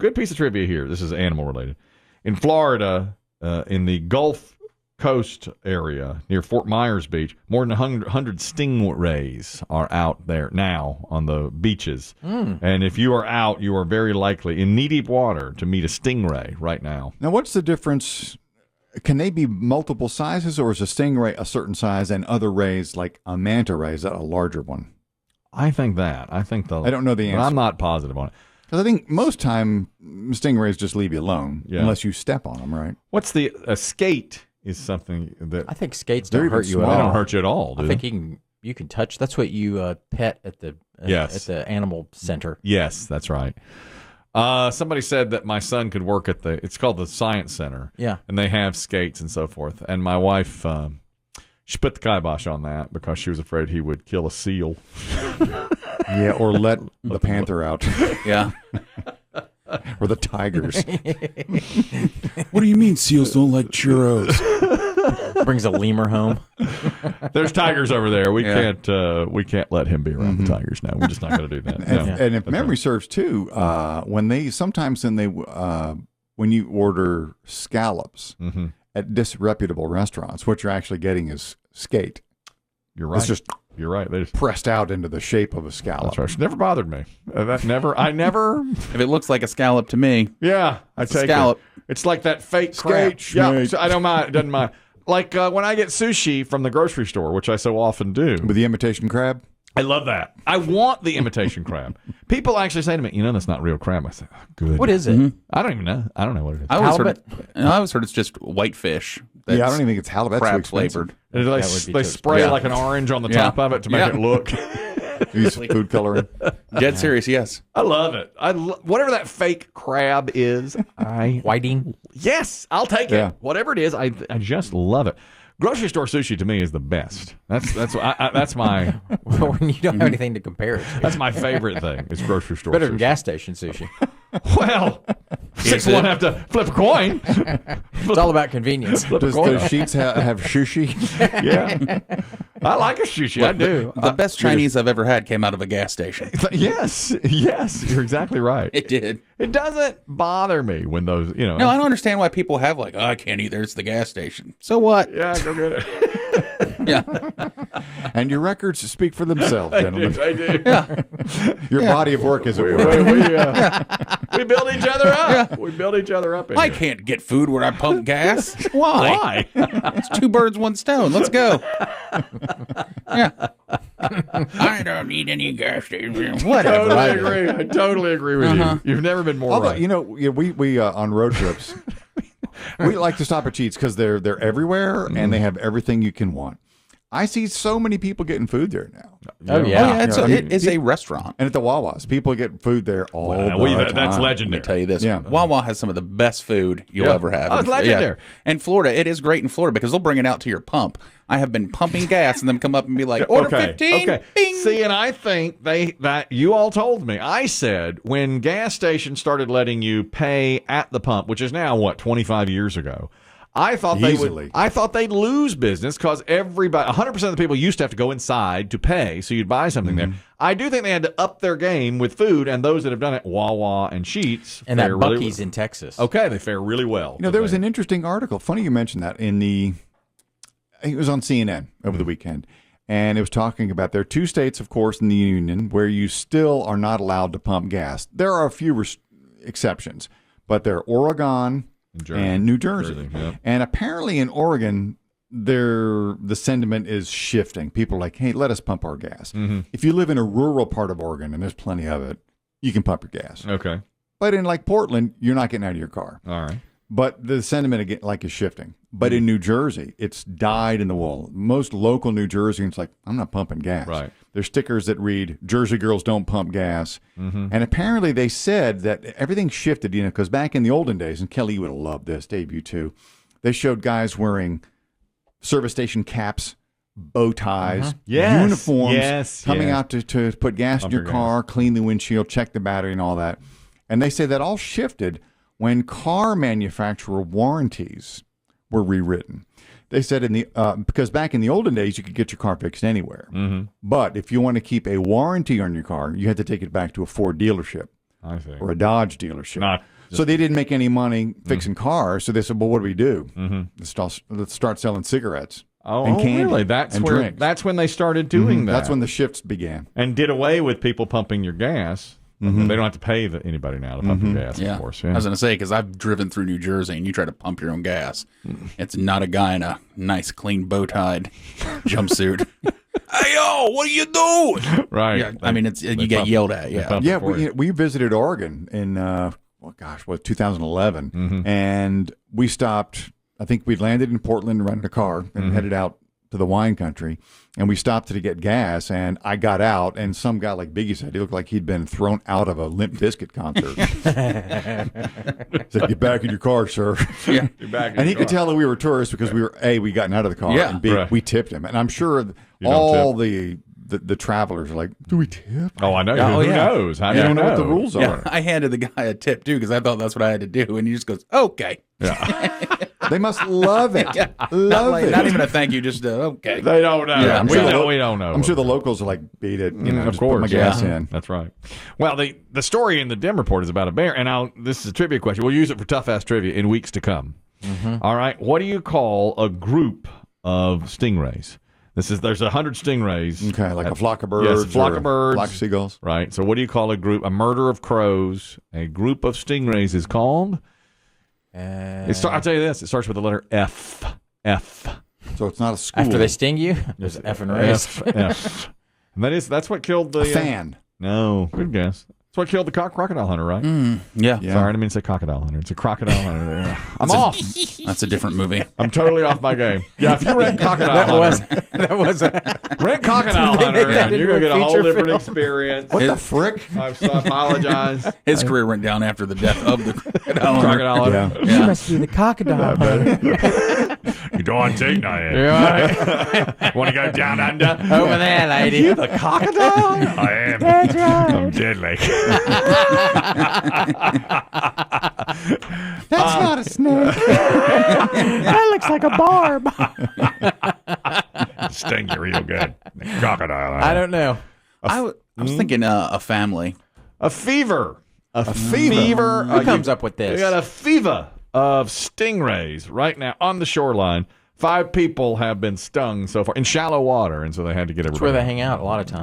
good piece of trivia here. This is animal related. In Florida, in the Gulf Coast area near Fort Myers Beach, more than 100 stingrays are out there now on the beaches. And if you are out, you are very likely in knee-deep water to meet a stingray right now. Now, what's the difference? Can they be multiple sizes, or is a stingray a certain size and other rays, like a manta ray, is that a larger one? I think that. I don't know the answer. But I'm not positive on it. Because I think most time stingrays just leave you alone unless you step on them, right? What's a skate? Is something that I think skates don't hurt you at all. They don't hurt you at all. I think you can touch. That's what you pet at the at the animal center. Yes, that's right. Somebody said that my son could work at it's called the Science Center. Yeah, and they have skates and so forth. And my wife, she put the kibosh on that because she was afraid he would kill a seal. Yeah, or let the panther out. Yeah. Or the tigers. What do you mean seals don't like churros? Brings a lemur home. There's tigers over there. We can't let him be around the tigers now. We're just not going to do that. And if memory serves too, when you order scallops at disreputable restaurants, what you're actually getting is skate. You're right. You're right. They just pressed out into the shape of a scallop. That's right. It's never bothered me. I never. If it looks like a scallop to me, yeah, I take scallop. It's like that fake crab. Yeah, so I don't mind. It doesn't mind. Like when I get sushi from the grocery store, which I so often do, with the imitation crab. I love that. I want the imitation crab. People actually say to me, that's not real crab. I say, oh, good. What is it? I don't even know. I don't know what it is. I always heard it's just whitefish. I don't even think it's halibut. Crab flavored. And they spray like an orange on the top of it to make it look. Use food coloring. Dead serious, yes. I love it. Whatever that fake crab is, whiting. Yes, I'll take it. Whatever it is, I just love it. Grocery store sushi to me is the best. That's my. Well, when you don't have anything to compare it to. That's my favorite thing. Is grocery store better sushi. Than gas station sushi. Well, 6 won't have to flip a coin. It's all about convenience. Does Sheets have sushi? Yeah, I like a sushi. I do. The best Chinese I've ever had came out of a gas station. Yes, you're exactly right. It did. It doesn't bother me when those, No, I don't understand why people have I can't eat there. It's the gas station. So what? Yeah, go get it. Yeah. And your records speak for themselves, gentlemen. I do. Yeah. Your body of work is at work. We build each other up. Yeah. We build each other up. I can't get food where I pump gas. Why? It's 2 birds, 1 stone. Let's go. Yeah. I don't need any gas station. Whatever. I totally agree with you. You've never been more right. We on road trips, we like to stop at Cheats because they're everywhere and they have everything you can want. I see so many people getting food there now. Oh, yeah. It is a restaurant. And at the Wawas, people get food there all the time. That's legendary. Let me tell you this. Yeah. Wawa has some of the best food you'll ever have. Oh, it's legendary. Yeah. And Florida, it is great in Florida because they'll bring it out to your pump. I have been pumping gas and then come up and be like, order 15. Okay. Bing. See, and I think that you all told me. I said when gas stations started letting you pay at the pump, which is now, 25 years ago, I thought they'd lose business because 100% of the people used to have to go inside to pay, so you'd buy something there. I do think they had to up their game with food, and those that have done it, Wawa and Sheets, and that Buc-ee's in Texas. Okay, they fare really well. There was an interesting article. Funny you mentioned that it was on CNN over the weekend, and it was talking about there are 2 states, of course, in the union where you still are not allowed to pump gas. There are a few exceptions, but they're Oregon and New Jersey. And apparently in Oregon, the sentiment is shifting. People are like, hey, let us pump our gas. If you live in a rural part of Oregon, and there's plenty of it, you can pump your gas. Okay. But in Portland, you're not getting out of your car. All right. But the sentiment is shifting. But in New Jersey, it's dyed in the wool. Most local New Jerseyans I'm not pumping gas. Right. There's stickers that read, Jersey girls don't pump gas. And apparently they said that everything shifted, because back in the olden days, and Kelly, you would have loved this, Dave, you too, they showed guys wearing service station caps, bow ties, uniforms, coming out to put gas in your car, clean the windshield, check the battery and all that. And they say that all shifted when car manufacturer warranties were rewritten. They said because back in the olden days, you could get your car fixed anywhere. But if you want to keep a warranty on your car, you had to take it back to a Ford dealership. I see. or a Dodge dealership. So they didn't make any money fixing cars. So they said, well, what do we do? Let's start selling cigarettes. And candy really? That's when they started doing that. That's when the shifts began. And did away with people pumping your gas. They don't have to pay anybody now to pump your gas, of course. Yeah. I was going to say, because I've driven through New Jersey, and you try to pump your own gas. It's not a guy in a nice, clean, bow-tied jumpsuit. Hey, yo, what are you doing? Right. Yeah, I mean, you get yelled at. Yeah, we visited Oregon in, 2011. And we stopped, I think we landed in Portland, rented a car, and headed out to the wine country, and we stopped to get gas, and I got out, and some guy, like Biggie said, he looked like he'd been thrown out of a Limp Bizkit concert. Said, get back in your car, sir. Yeah. And he could tell that we were tourists because we gotten out of the car, and B, we tipped him. And I'm sure all the travelers are like, do we tip? Oh, I know. Who knows? How do you don't know what the rules are? I handed the guy a tip, too, because I thought that's what I had to do, and he just goes, okay. Yeah. They must love it. Love it. Not even a thank you, just okay. They don't know. Yeah, we don't know. I'm sure the locals are like, beat it. Of course. Put my gas in. That's right. Well, the story in the Demm report is about a bear, and this is a trivia question. We'll use it for tough-ass trivia in weeks to come. All right. What do you call a group of stingrays? There's 100 stingrays. Okay, like a flock of birds. Yes, flock of birds. Flock of seagulls. Right. So what do you call a murder of crows? A group of stingrays is called... I'll tell you this. It starts with the letter F. F. So it's not a school. After they sting you, there's F and race. F. And that's what killed the... fan. No. Good guess. That's what killed the crocodile hunter, right? Yeah. Sorry, I didn't mean to say crocodile hunter. It's a crocodile hunter. I'm off. That's a different movie. I'm totally off my game. Yeah, if you rent crocodile hunter... Rent crocodile hunter, and you're going to get a whole different experience. What the frick? I apologize. His career went down after the death of the crocodile hunter. Yeah. You must be the crocodile hunter. You don't take nothing. Want to go down under? Over there, lady. Are you the crocodile? I am. That's right. I'm deadly. That's not a snake. That looks like a barb. Sting you real good. Crocodile. I don't know. I was thinking a family. A fever. A fever. Who comes up with this? We got a fever of stingrays right now on the shoreline. 5 people have been stung so far in shallow water, and so they had to get everybody. That's where they hang out a lot of times.